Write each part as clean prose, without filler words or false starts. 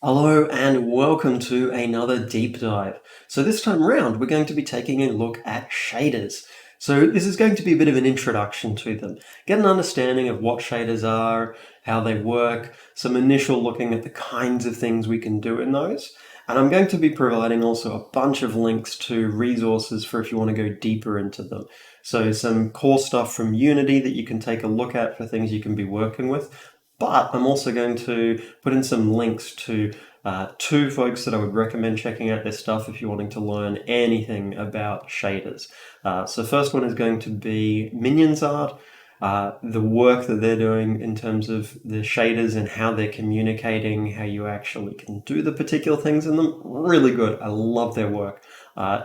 Hello and welcome to another deep dive. So this time around, we're going to be taking a look at shaders. So this is going to be a bit of an introduction to them. Get an understanding of what shaders are, how they work, some initial looking at the kinds of things we can do in those. And I'm going to be providing also a bunch of links to resources for if you want to go deeper into them. So some core stuff from Unity that you can take a look at for things you can be working with. But I'm also going to put in some links to two folks that I would recommend checking out their stuff if you're wanting to learn anything about shaders. So first one is going to be Minions Art. The work that they're doing in terms of the shaders and how they're communicating, how you actually can do the particular things in them, really good. I love their work.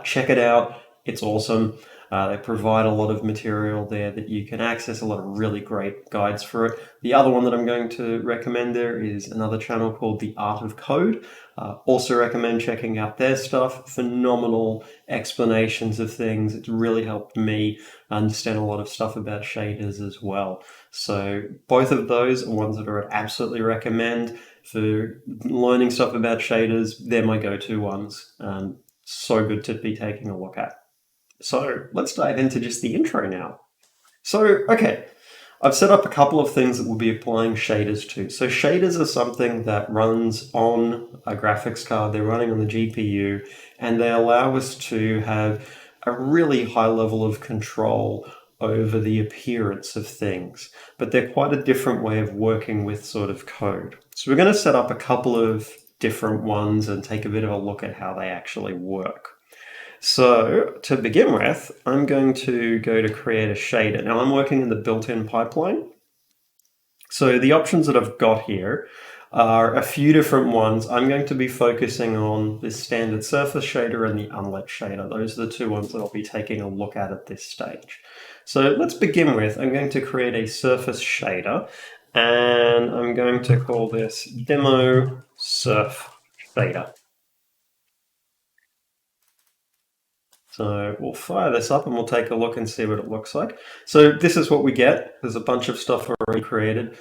Check it out. It's awesome. They provide a lot of material there that you can access, a lot of really great guides for it. The other one that I'm going to recommend there is another channel called The Art of Code. Also recommend checking out their stuff. Phenomenal explanations of things. It's really helped me understand a lot of stuff about shaders as well. So both of those are ones that I would absolutely recommend for learning stuff about shaders. They're my go-to ones. So good to be taking a look at. So let's dive into just the intro now. So, okay, I've set up a couple of things that we'll be applying shaders to. So shaders are something that runs on a graphics card, they're running on the GPU, and they allow us to have a really high level of control over the appearance of things. But they're quite a different way of working with sort of code. So we're going to set up a couple of different ones and take a bit of a look at how they actually work. So to begin with, I'm going to go to create a shader. Now I'm working in the built-in pipeline. So the options that I've got here are a few different ones. I'm going to be focusing on the standard surface shader and the Unlit shader. Those are the two ones that I'll be taking a look at this stage. So let's begin with, I'm going to create a surface shader and I'm going to call this demo surf shader. So we'll fire this up and we'll take a look and see what it looks like. So this is what we get. There's a bunch of stuff already created.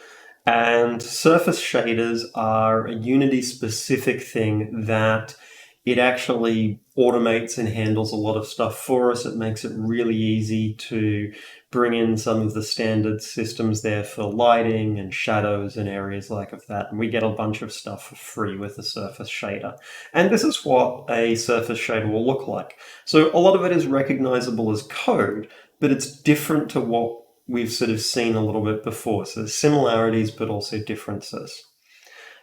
And surface shaders are a Unity specific thing that it actually automates and handles a lot of stuff for us. It makes it really easy to bring in some of the standard systems there for lighting and shadows and areas like of that. And we get a bunch of stuff for free with the surface shader. And this is what a surface shader will look like. So a lot of it is recognizable as code, but it's different to what we've sort of seen a little bit before. So there's similarities, but also differences.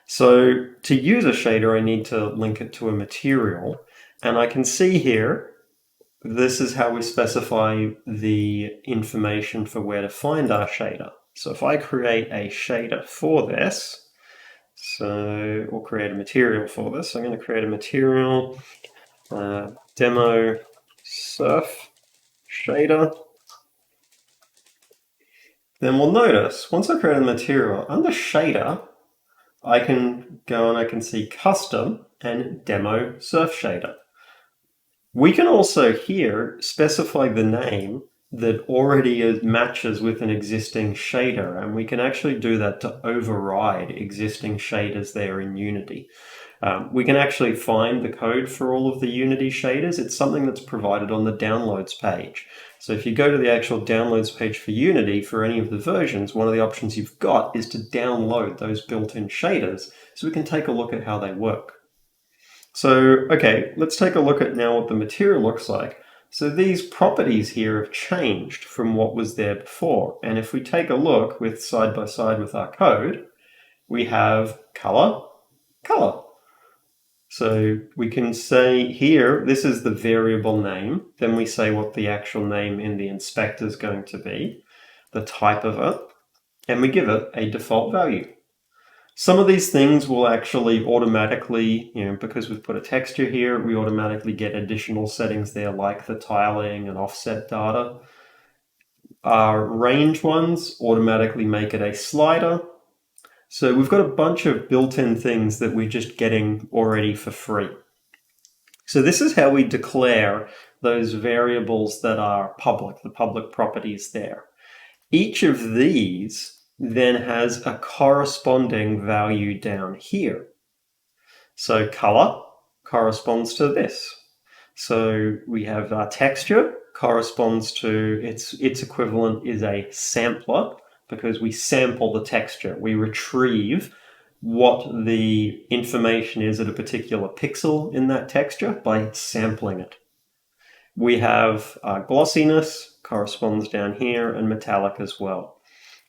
So to use a shader, I need to link it to a material. And I can see here, this is how we specify the information for where to find our shader. So if I create a shader for this, so we'll create a material for this. I'm going to create a material, demo surf shader. Then we'll notice, once I create a material, under shader, I can go and I can see custom and demo surf shader. We can also here specify the name that already matches with an existing shader, and we can actually do that to override existing shaders there in Unity. We can actually find the code for all of the Unity shaders. It's something that's provided on the downloads page. So if you go to the actual downloads page for Unity for any of the versions, one of the options you've got is to download those built-in shaders so we can take a look at how they work. So, okay, let's take a look at now what the material looks like. So these properties here have changed from what was there before. And if we take a look with side by side with our code, we have color, color. So we can say here, this is the variable name. Then we say what the actual name in the inspector is going to be, the type of it, and we give it a default value. Some of these things will actually automatically, because we've put a texture here, we automatically get additional settings there like the tiling and offset data. Our range ones automatically make it a slider. So we've got a bunch of built-in things that we're just getting already for free. So this is how we declare those variables that are public, the public properties there. Each of these then has a corresponding value down here. So color corresponds to this. So we have our texture corresponds to its equivalent is a sampler, because we sample the texture. We retrieve what the information is at a particular pixel in that texture by sampling it. We have glossiness corresponds down here, and metallic as well.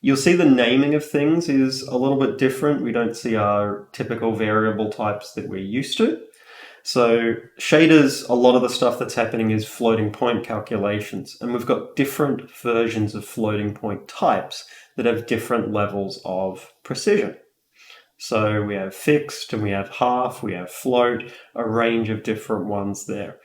You'll see the naming of things is a little bit different. We don't see our typical variable types that we're used to. So shaders, a lot of the stuff that's happening is floating point calculations, and we've got different versions of floating point types that have different levels of precision. So we have fixed and we have half, we have float, a range of different ones there.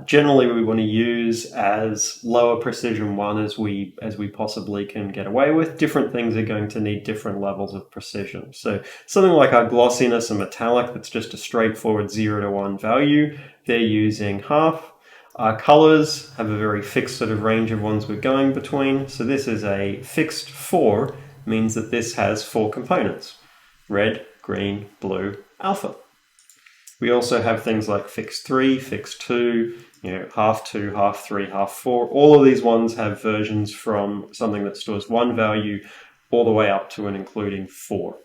Generally, we want to use as lower precision one as we possibly can get away with. Different things are going to need different levels of precision. So something like our glossiness and metallic, that's just a straightforward 0 to 1 value, they're using half. Our colors have a very fixed sort of range of ones we're going between. So this is a fixed 4, means that this has 4 components: red, green, blue, alpha. We also have things like fixed 3, fixed 2, half 2, half 3, half 4. All of these ones have versions from something that stores 1 value all the way up to and including 4.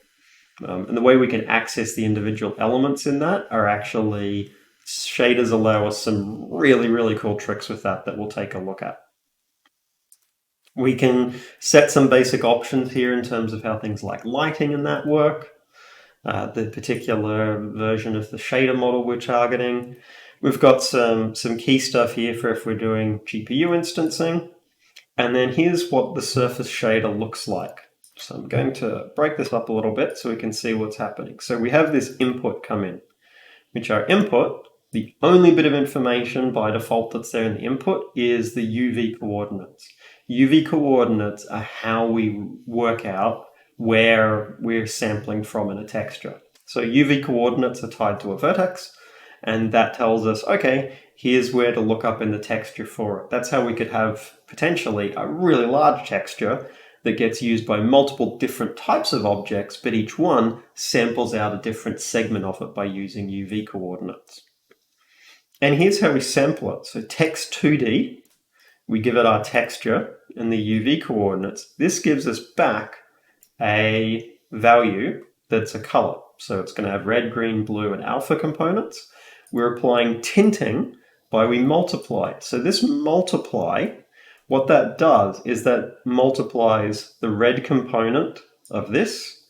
And the way we can access the individual elements in that are actually, shaders allow us some really, really cool tricks with that we'll take a look at. We can set some basic options here in terms of how things like lighting and that work. The particular version of the shader model we're targeting. We've got some key stuff here for if we're doing GPU instancing. And then here's what the surface shader looks like. So I'm going to break this up a little bit so we can see what's happening. So we have this input come in, which our input, the only bit of information by default that's there in the input is the UV coordinates. UV coordinates are how we work out where we're sampling from in a texture. So UV coordinates are tied to a vertex, and that tells us, okay, here's where to look up in the texture for it. That's how we could have potentially a really large texture that gets used by multiple different types of objects, but each one samples out a different segment of it by using UV coordinates. And here's how we sample it. So text 2D, we give it our texture and the UV coordinates. This gives us back a value that's a color. So it's going to have red, green, blue, and alpha components. We're applying tinting by we multiply. So this multiply, what that does is that multiplies the red component of this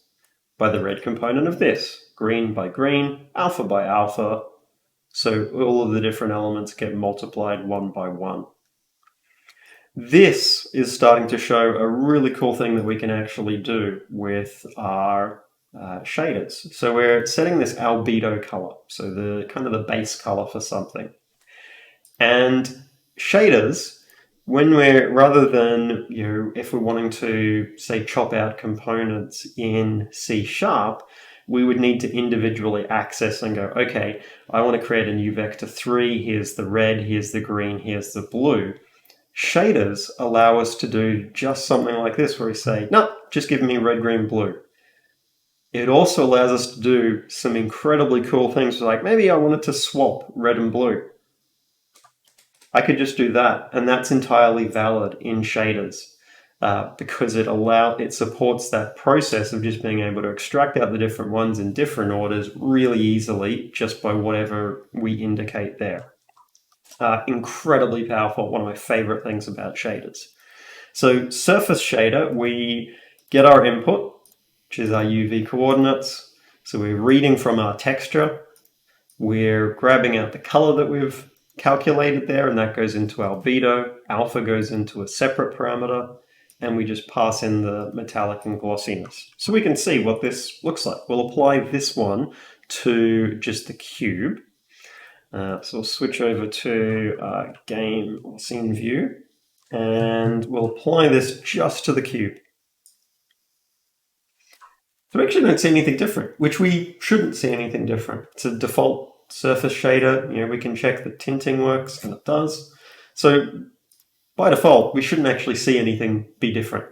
by the red component of this. Green by green, alpha by alpha. So all of the different elements get multiplied one by one. This is starting to show a really cool thing that we can actually do with our shaders. So we're setting this albedo color, so the kind of the base color for something. And shaders, when we're, rather than, if we're wanting to, say, chop out components in C#, we would need to individually access and go, okay, I want to create a new vector 3, here's the red, here's the green, here's the blue. Shaders allow us to do just something like this, where we say, no, just give me red, green, blue. It also allows us to do some incredibly cool things, like maybe I wanted to swap red and blue. I could just do that, and that's entirely valid in shaders because it supports that process of just being able to extract out the different ones in different orders really easily just by whatever we indicate there. Incredibly powerful, one of my favorite things about shaders. So surface shader, we get our input, which is our UV coordinates. So we're reading from our texture. We're grabbing out the color that we've calculated there, and that goes into albedo. Alpha goes into a separate parameter, and we just pass in the metallic and glossiness. So we can see what this looks like. We'll apply this one to just the cube. So we'll switch over to game or scene view, and we'll apply this just to the cube. So we actually don't see anything different, which we shouldn't see anything different. It's a default surface shader. We can check that tinting works, and it does. So by default, we shouldn't actually see anything be different.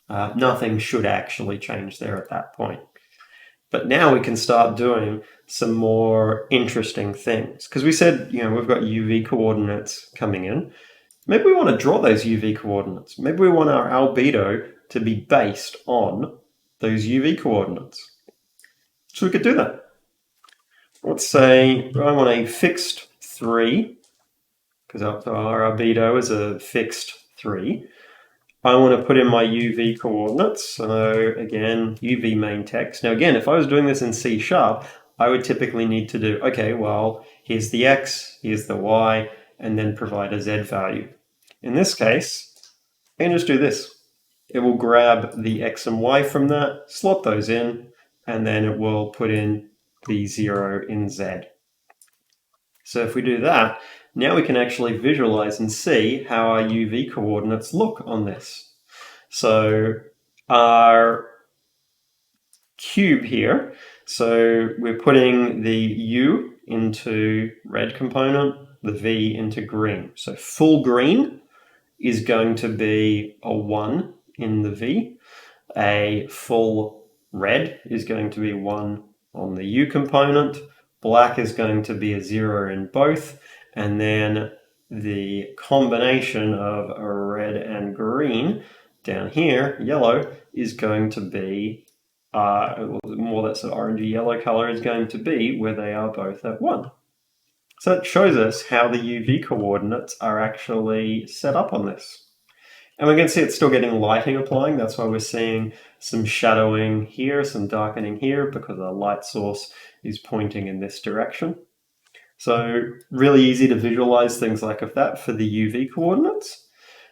Nothing should actually change there at that point. But now we can start doing some more interesting things. Because we said, we've got UV coordinates coming in. Maybe we want to draw those UV coordinates. Maybe we want our albedo to be based on those UV coordinates. So we could do that. Let's say I want a fixed 3, because our albedo is a fixed 3. I want to put in my UV coordinates. So again, UV main text. Now again, if I was doing this in C#, I would typically need to do, okay, well, here's the X, here's the Y, and then provide a Z value. In this case, I can just do this. It will grab the X and Y from that, slot those in, and then it will put in the 0 in Z. So if we do that, now we can actually visualize and see how our UV coordinates look on this. So our cube here, so we're putting the U into red component, the V into green. So full green is going to be a 1 in the V. A full red is going to be 1 on the U component. Black is going to be a 0 in both. And then the combination of a red and green down here, yellow, is going to be, more that sort of orangey yellow color is going to be where they are both at 1. So it shows us how the UV coordinates are actually set up on this. And we can see it's still getting lighting applying. That's why we're seeing some shadowing here, some darkening here, because our light source is pointing in this direction. So really easy to visualize things like that for the UV coordinates.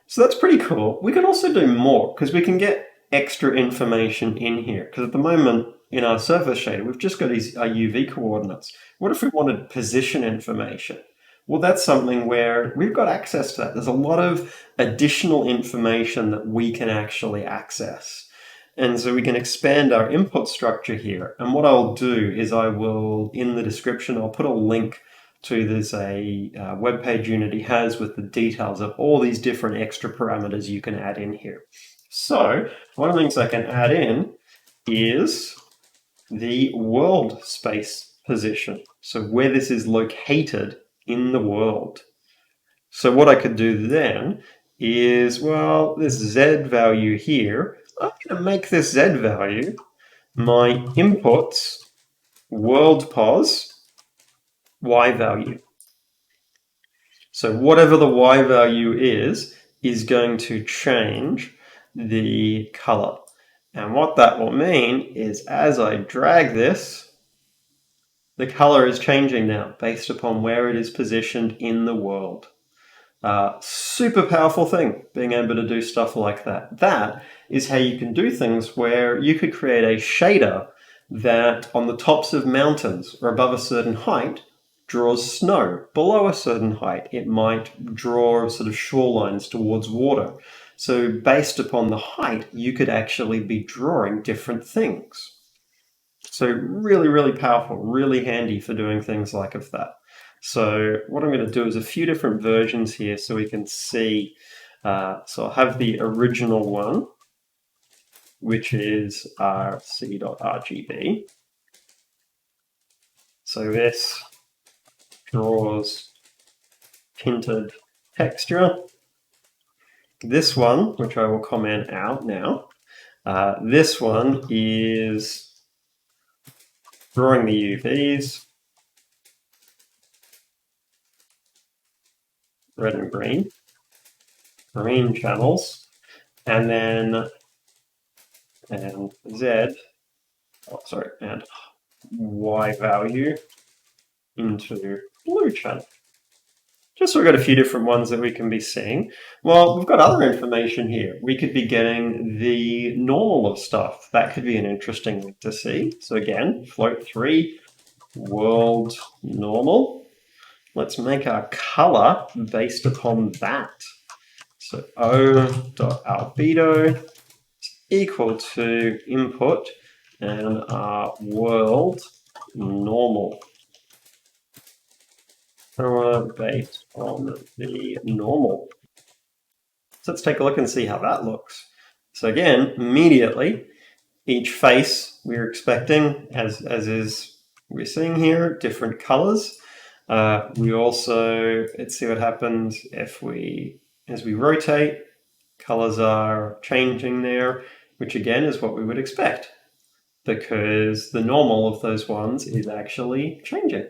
So that's pretty cool. We can also do more because we can get extra information in here. Because at the moment in our surface shader, we've just got our UV coordinates. What if we wanted position information? Well, that's something where we've got access to that. There's a lot of additional information that we can actually access. And so we can expand our input structure here. And what I'll do is I will, in the description, I'll put a link to there's a web page Unity has with the details of all these different extra parameters you can add in here. So one of the things I can add in is the world space position. So where this is located in the world. So what I could do then is, well, this Z value here, I'm going to make this Z value my inputs world pos Y value. So whatever the Y value is going to change the color. And what that will mean is as I drag this, the color is changing now based upon where it is positioned in the world. Super powerful thing, being able to do stuff like that. That is how you can do things where you could create a shader that on the tops of mountains or above a certain height draws snow. Below a certain height, it might draw sort of shorelines towards water. So based upon the height, you could actually be drawing different things. So really, really powerful, really handy for doing things like that. So what I'm going to do is a few different versions here so we can see. So I'll have the original one, which is rc.rgb. So this draws tinted texture. This one, which I will comment out now, this one is drawing the UVs, red and green channels, and then and Z, and Y value into blue channel. Just so we've got a few different ones that we can be seeing. Well, we've got other information here. We could be getting the normal of stuff. That could be an interesting thing to see. So again, float 3, world normal. Let's make our color based upon that. So O.albedo equal to input and our world normal. Based on the normal. So let's take a look and see how that looks. So again, immediately each face we're expecting, as is we're seeing here, different colors. We also, let's see what happens if as we rotate, colors are changing there, which again is what we would expect because the normal of those ones is actually changing.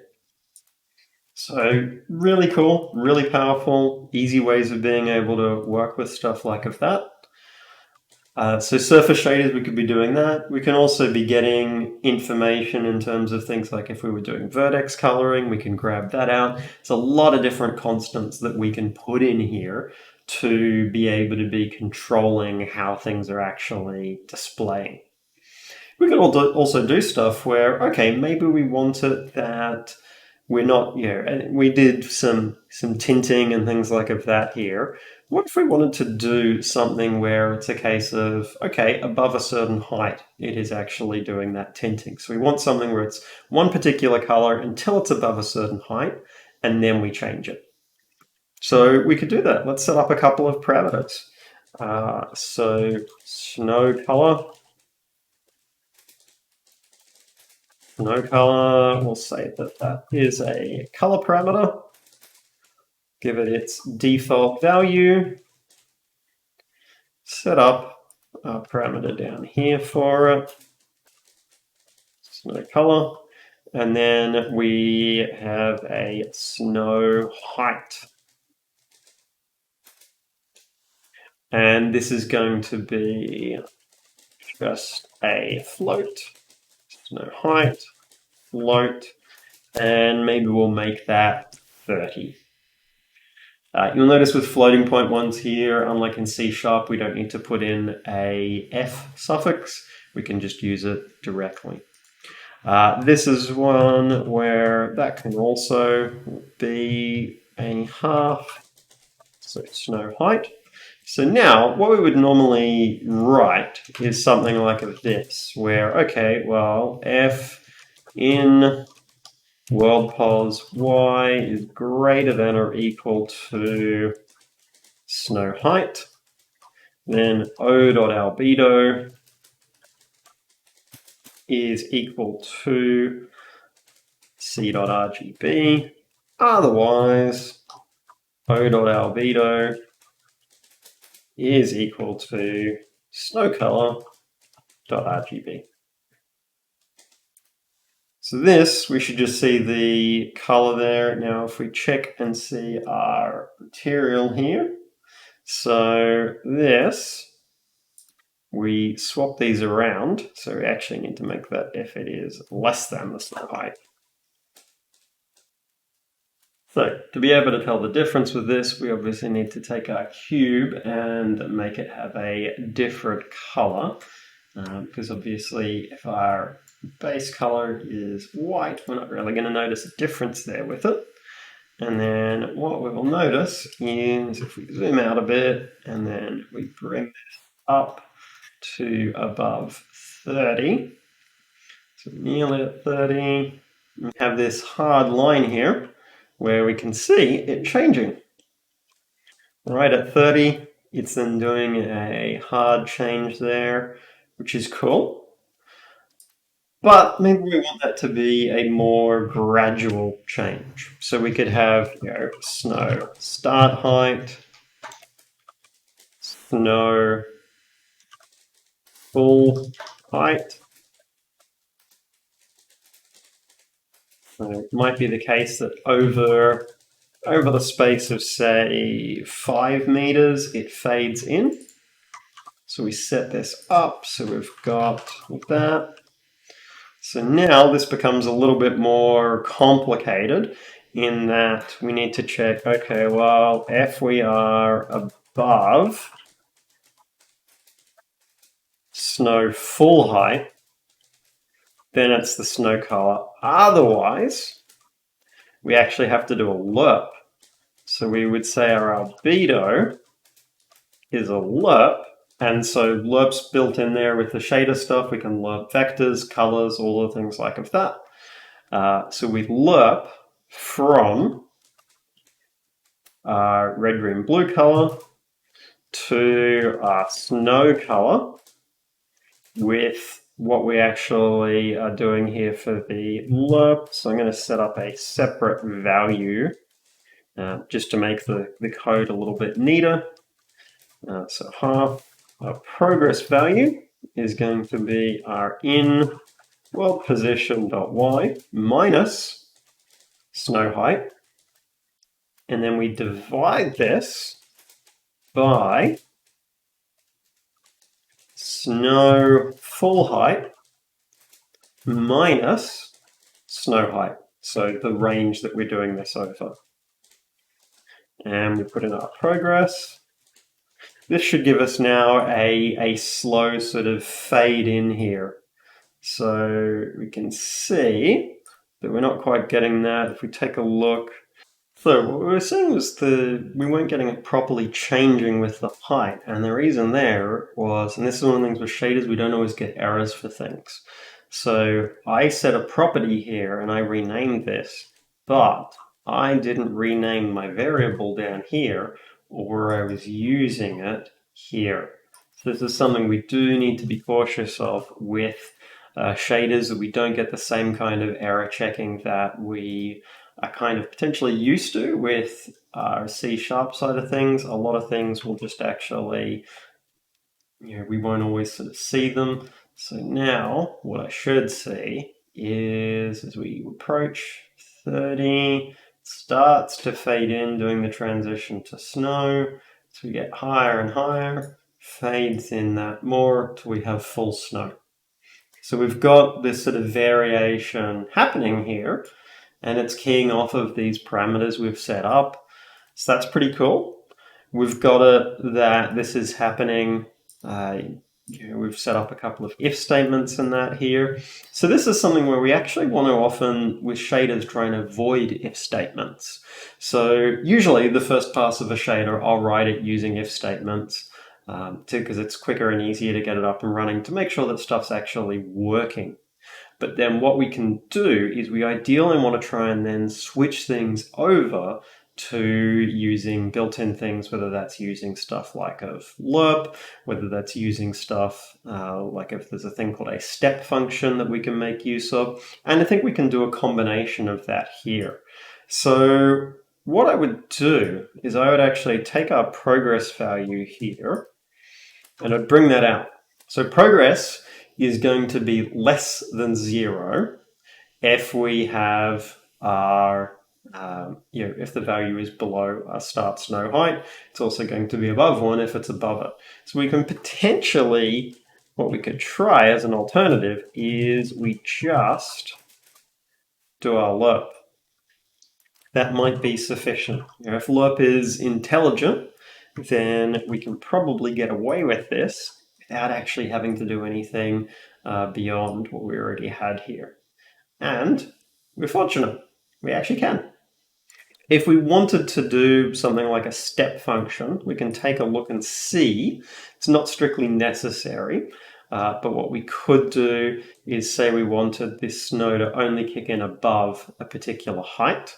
So really cool, really powerful, easy ways of being able to work with stuff like that. So surface shaders, we could be doing that. We can also be getting information in terms of things like if we were doing vertex coloring, we can grab that out. It's a lot of different constants that we can put in here to be able to be controlling how things are actually displaying. We could also do stuff where, okay, maybe we want it that we're not, we did some tinting and things like that here. What if we wanted to do something where it's a case of, okay, above a certain height, it is actually doing that tinting. So we want something where it's one particular color until it's above a certain height, and then we change it. So we could do that. Let's set up a couple of parameters. So snow color. No color, we'll say that that is a color parameter. Give it its default value. Set up a parameter down here for it. Snow color. And then we have a snow height. And this is going to be just a float. Snow height, float, and maybe we'll make that 30. You'll notice with floating point ones here, unlike in C#, we don't need to put in a F suffix. We can just use it directly. This is one where that can also be a half, so snow height. So now what we would normally write is something like this, where, okay, well, F in world pos y is greater than or equal to snow height, then O.albedo is equal to C.RGB. Otherwise, O.albedo is equal to snowcolor.RGB. So this, we should just see the color there. Now, if we check and see our material here, so this, we swap these around. So we actually need to make that if it is less than the snow height. So to be able to tell the difference with this, we obviously need to take our cube and make it have a different color. Because obviously if our base color is white, we're not really going to notice a difference there with it. And then what we will notice is if we zoom out a bit and then we bring this up to above 30, so nearly at 30, we have this hard line here where we can see it changing. Right at 30, it's then doing a hard change there, which is cool. But maybe we want that to be a more gradual change. So we could have, snow start height, snow full height. So it might be the case that over the space of, say, 5 meters, it fades in. So we set this up, so we've got that. So now this becomes a little bit more complicated in that we need to check, okay, well, if we are above snow full height, then it's the snow color. Otherwise, we actually have to do a lerp. So we would say our albedo is a lerp. And so lerp's built in there with the shader stuff. We can lerp vectors, colors, all the things like of that. So we lerp from red, green, blue color to snow color with what we actually are doing here for the lerp. So I'm going to set up a separate value just to make the code a little bit neater. So half our progress value is going to be our in world position.y minus snow height. And then we divide this by snow full height minus snow height. So the range that we're doing this over. And we put in our progress. This should give us now a slow sort of fade in here. So we can see that we're not quite getting that. If we take a look, so what we were saying was we weren't getting it properly changing with the height, and the reason there was, and this is one of the things with shaders, we don't always get errors for things. So I set a property here and I renamed this, but I didn't rename my variable down here or I was using it here. So this is something we do need to be cautious of with shaders, that we don't get the same kind of error checking that we are kind of potentially used to with our C# side of things. A lot of things will just actually, we won't always sort of see them. So now what I should see is as we approach 30, starts to fade in, doing the transition to snow. So we get higher and higher, fades in that more till we have full snow. So we've got this sort of variation happening here, and it's keying off of these parameters we've set up. So that's pretty cool. We've got it that this is happening. We've set up a couple of if statements in that here. So this is something where we actually want to often, with shaders, try and avoid if statements. So usually the first pass of a shader, I'll write it using if statements because it's quicker and easier to get it up and running to make sure that stuff's actually working. But then what we can do is we ideally want to try and then switch things over to using built-in things, whether that's using stuff like a lerp, whether that's using stuff like if there's a thing called a step function that we can make use of. And I think we can do a combination of that here. So what I would do is I would actually take our progress value here and I'd bring that out. So progress is going to be less than 0 if we have our, if the value is below our start snow height. It's also going to be above 1 if it's above it. So we can potentially, what we could try as an alternative is we just do our lerp. That might be sufficient. If lerp is intelligent, then we can probably get away with this without actually having to do anything beyond what we already had here. And we're fortunate, we actually can. If we wanted to do something like a step function, we can take a look and see. It's not strictly necessary, but what we could do is say we wanted this snow to only kick in above a particular height.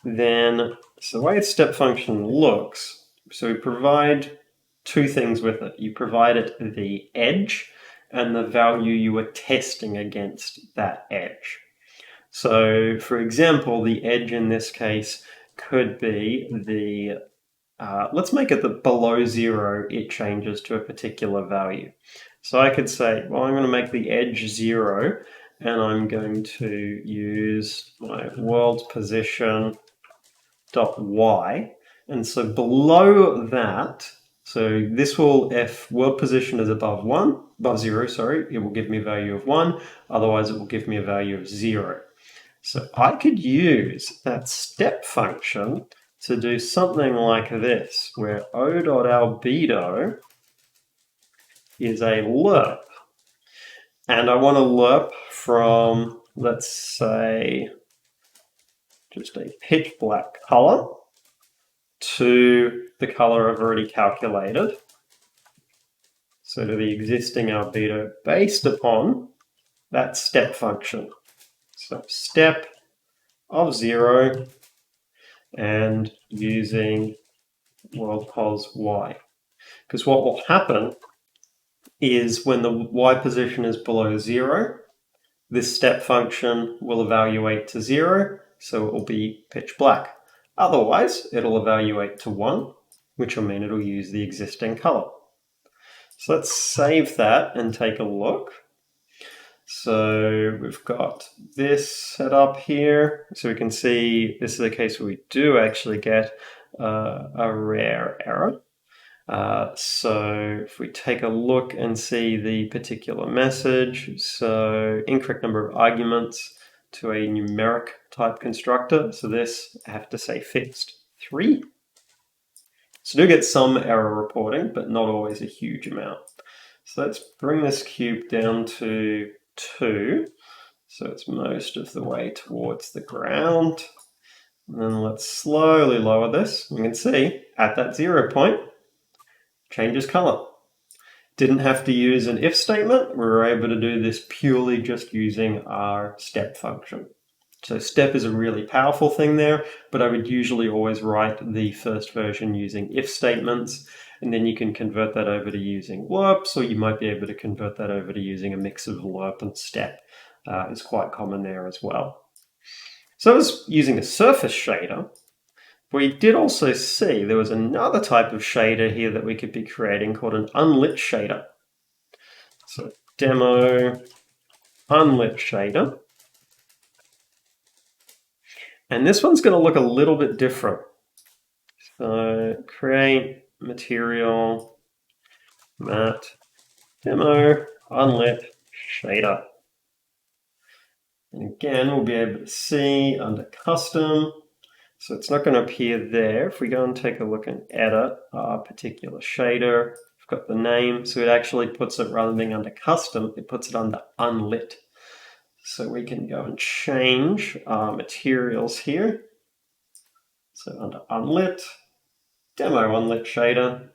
Then, so the way a step function looks, so we provide two things with it. You provide it the edge and the value you are testing against that edge. So, for example, the edge in this case could be the, let's make it that below 0 it changes to a particular value. So I could say, well, I'm going to make the edge 0 and I'm going to use my world position .y, and so below that, so this will, if world position is above 0, sorry, it will give me a value of 1, otherwise it will give me a value of 0. So I could use that step function to do something like this, where O.albedo is a lerp, and I want a lerp from, let's say, just a pitch black color to the color I've already calculated. So to the existing albedo based upon that step function. So step of 0 and using world pos y. Because what will happen is when the y position is below 0, this step function will evaluate to 0, so it will be pitch black. Otherwise, it'll evaluate to 1, which will mean it'll use the existing color. So let's save that and take a look. So we've got this set up here. So we can see this is a case where we do actually get a rare error. So if we take a look and see the particular message, so incorrect number of arguments to a numeric type constructor. So this, I have to say fixed 3. So do get some error reporting, but not always a huge amount. So let's bring this cube down to 2. So it's most of the way towards the ground. And then let's slowly lower this. You can see at that 0 point, changes color. Didn't have to use an if statement. We were able to do this purely just using our step function. So step is a really powerful thing there, but I would usually always write the first version using if statements, and then you can convert that over to using lerps, or you might be able to convert that over to using a mix of lerp and step. Is quite common there as well. So I was using a surface shader. We did also see there was another type of shader here that we could be creating called an unlit shader. So demo unlit shader. And this one's going to look a little bit different. So create material matte demo unlit shader. And again, we'll be able to see under custom. So it's not going to appear there. If we go and take a look and edit our particular shader, we've got the name. So it actually puts it, rather than being under custom, it puts it under unlit. So we can go and change our materials here. So under unlit, demo unlit shader,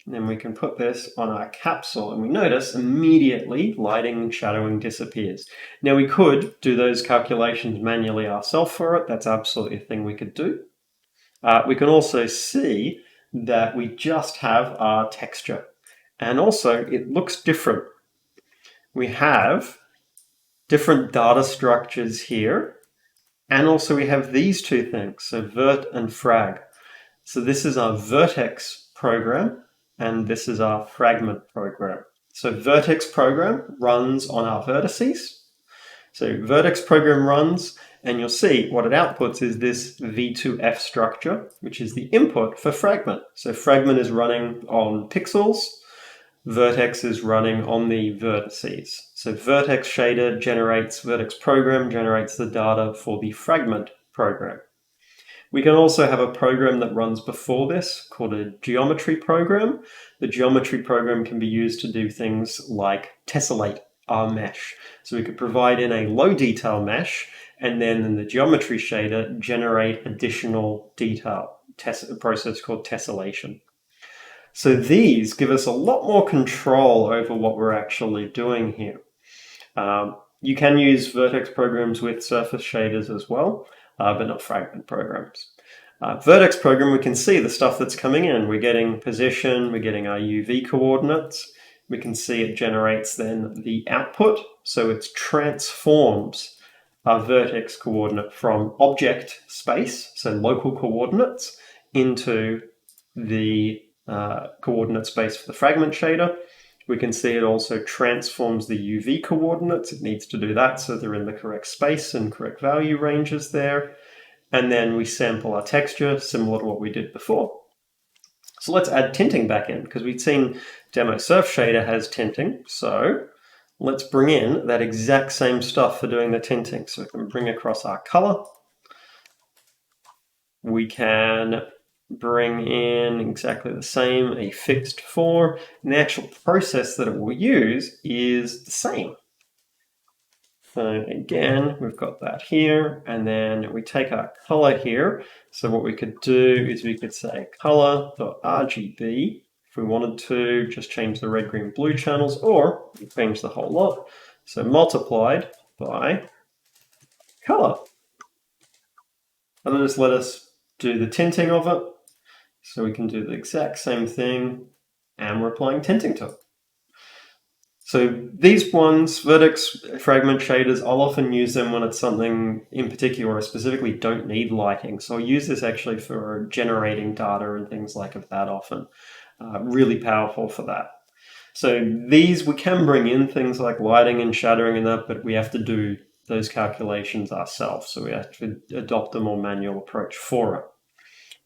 and then we can put this on our capsule, and we notice immediately lighting and shadowing disappears. Now we could do those calculations manually ourselves for it. That's absolutely a thing we could do. We can also see that we just have our texture, and also it looks different. We have different data structures here, and also we have these two things, so vert and frag. So this is our vertex program, and this is our fragment program. So vertex program runs on our vertices. So vertex program runs, and you'll see what it outputs is this V2F structure, which is the input for fragment. So fragment is running on pixels, vertex is running on the vertices. So vertex shader generates, vertex program generates the data for the fragment program. We can also have a program that runs before this called a geometry program. The geometry program can be used to do things like tessellate our mesh. So we could provide in a low detail mesh, and then in the geometry shader generate additional detail, a process called tessellation. So these give us a lot more control over what we're actually doing here. You can use vertex programs with surface shaders as well, but not fragment programs. Vertex program, we can see the stuff that's coming in. We're getting position, we're getting our UV coordinates. We can see it generates then the output. So it transforms our vertex coordinate from object space, so local coordinates, into the coordinate space for the fragment shader. We can see it also transforms the UV coordinates. It needs to do that so they're in the correct space and correct value ranges there. And then we sample our texture, similar to what we did before. So let's add tinting back in, because we've seen Demo Surf Shader has tinting. So let's bring in that exact same stuff for doing the tinting. So we can bring across our color. We can bring in exactly the same, a fixed 4, and the actual process that it will use is the same. So again, we've got that here, and then we take our color here. So what we could do is we could say color.rgb. If we wanted to, just change the red, green, blue channels, or change the whole lot. So multiplied by color. And then just let us do the tinting of it. So we can do the exact same thing, and we're applying tinting to it. So these ones, vertex fragment shaders, I'll often use them when it's something in particular or specifically don't need lighting. So I'll use this actually for generating data and things like that often. Really powerful for that. So these, we can bring in things like lighting and shadowing and that, but we have to do those calculations ourselves. So we have to adopt a more manual approach for it.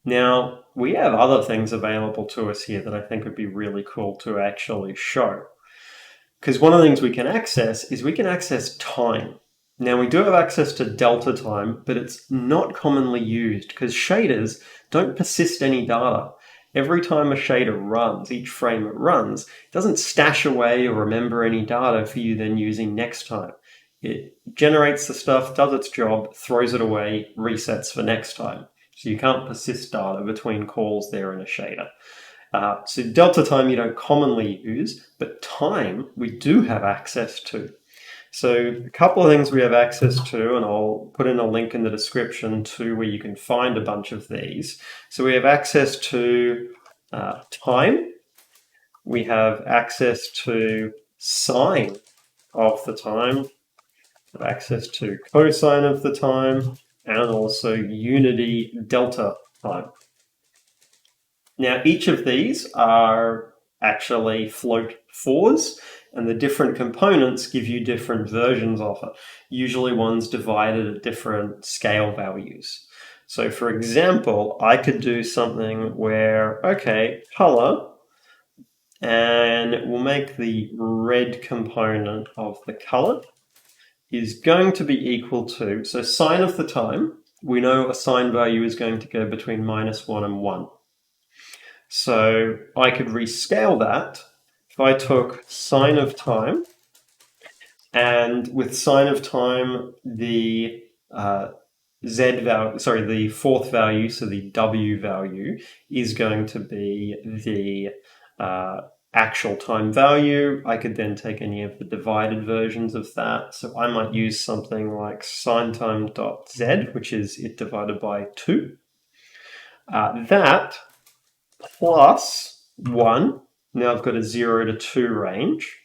Now, we have other things available to us here that I think would be really cool to actually show. Because one of the things we can access is we can access time. Now, we do have access to delta time, but it's not commonly used because shaders don't persist any data. Every time a shader runs, each frame it runs, it doesn't stash away or remember any data for you then using next time. It generates the stuff, does its job, throws it away, resets for next time. So you can't persist data between calls there in a shader. So delta time you don't commonly use, but time we do have access to. So a couple of things we have access to, and I'll put in a link in the description to where you can find a bunch of these. So we have access to time, we have access to sine of the time, we have access to cosine of the time, and also unity delta time. Now, each of these are actually float fours, and the different components give you different versions of it. Usually one's divided at different scale values. So for example, I could do something where, okay, color, and we'll make the red component of the color is going to be equal to, so sine of the time, we know a sine value is going to go between -1 and 1. So I could rescale that if I took sine of time, and with sine of time, the z value, sorry, the fourth value, so the w value, is going to be the actual time value. I could then take any of the divided versions of that. So I might use something like sine time dot z, which is it divided by 2. That plus 1. Now I've got a 0 to 2 range.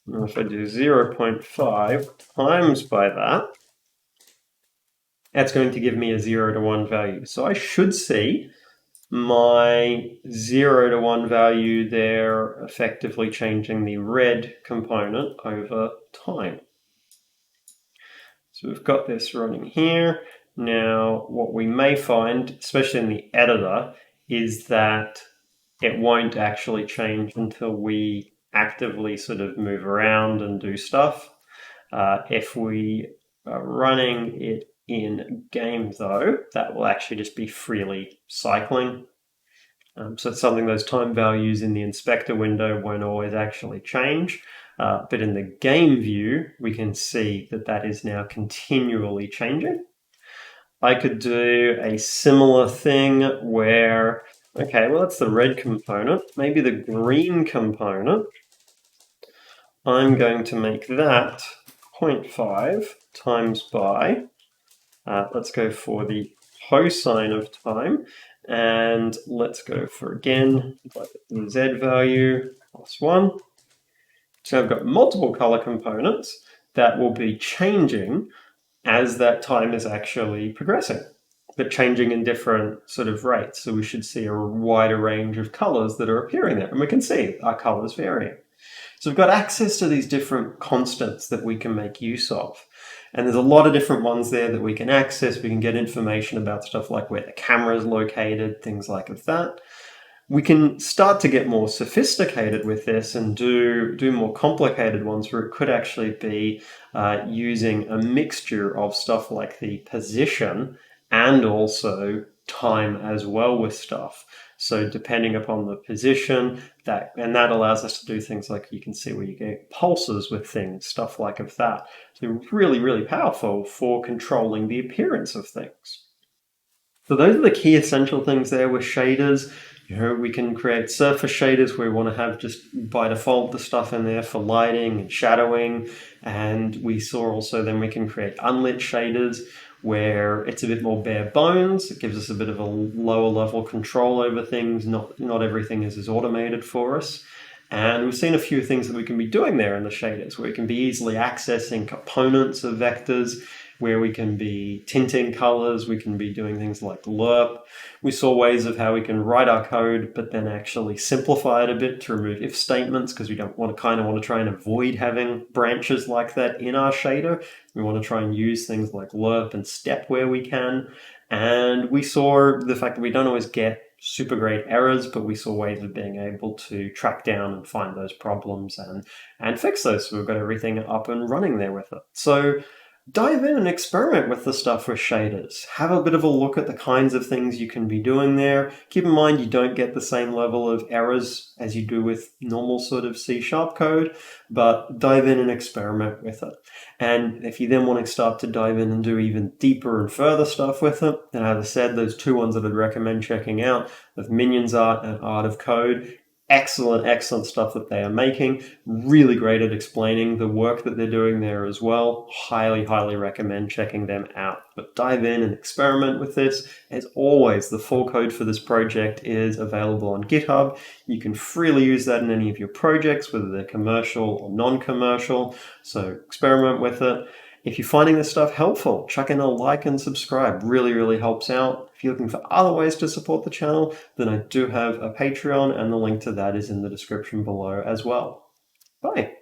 And if I do 0.5 times by that, that's going to give me a 0 to 1 value. So I should see my 0 to 1 value there effectively changing the red component over time. So we've got this running here. Now what we may find, especially in the editor, is that it won't actually change until we actively sort of move around and do stuff. If we are running it in game though, that will actually just be freely cycling. So it's something those time values in the inspector window won't always actually change. But in the game view, we can see that that is now continually changing. I could do a similar thing where, okay, well, that's the red component. Maybe the green component, I'm going to make that 0.5 times by, let's go for the cosine of time, and let's go for, again, the z value plus 1. So I've got multiple color components that will be changing as that time is actually progressing, but changing in different sort of rates. So we should see a wider range of colors that are appearing there, and we can see our colors varying. So we've got access to these different constants that we can make use of. And there's a lot of different ones there that we can access. We can get information about stuff like where the camera is located, things like that. We can start to get more sophisticated with this and do more complicated ones where it could actually be using a mixture of stuff like the position and also time as well with stuff. So depending upon the position, that allows us to do things like you can see where you get pulses with things, stuff like that. So really, really powerful for controlling the appearance of things. So those are the key essential things there with shaders. We can create surface shaders where we want to have just by default the stuff in there for lighting and shadowing. And we saw also then we can create unlit shaders where it's a bit more bare bones. It gives us a bit of a lower level control over things. Not everything is as automated for us. And we've seen a few things that we can be doing there in the shaders, where we can be easily accessing components of vectors, where we can be tinting colors, we can be doing things like lerp. We saw ways of how we can write our code, but then actually simplify it a bit to remove if statements, because we don't want to try and avoid having branches like that in our shader. We want to try and use things like lerp and step where we can. And we saw the fact that we don't always get super great errors, but we saw ways of being able to track down and find those problems and fix those. So we've got everything up and running there with it. So dive in and experiment with the stuff with shaders. Have a bit of a look at the kinds of things you can be doing there. Keep in mind you don't get the same level of errors as you do with normal sort of C# code, but dive in and experiment with it. And if you then want to start to dive in and do even deeper and further stuff with it, then as I said, those two ones that I'd recommend checking out of Minions Art and Art of Code. Excellent stuff that they are making. Really great at explaining the work that they're doing there as well. Highly recommend checking them out. But dive in and experiment with this. As always, the full code for this project is available on GitHub. You can freely use that in any of your projects, whether they're commercial or non-commercial. So experiment with it. If you're finding this stuff helpful, chuck in a like and subscribe. Really helps out. If you're looking for other ways to support the channel, then I do have a Patreon, and the link to that is in the description below as well. Bye.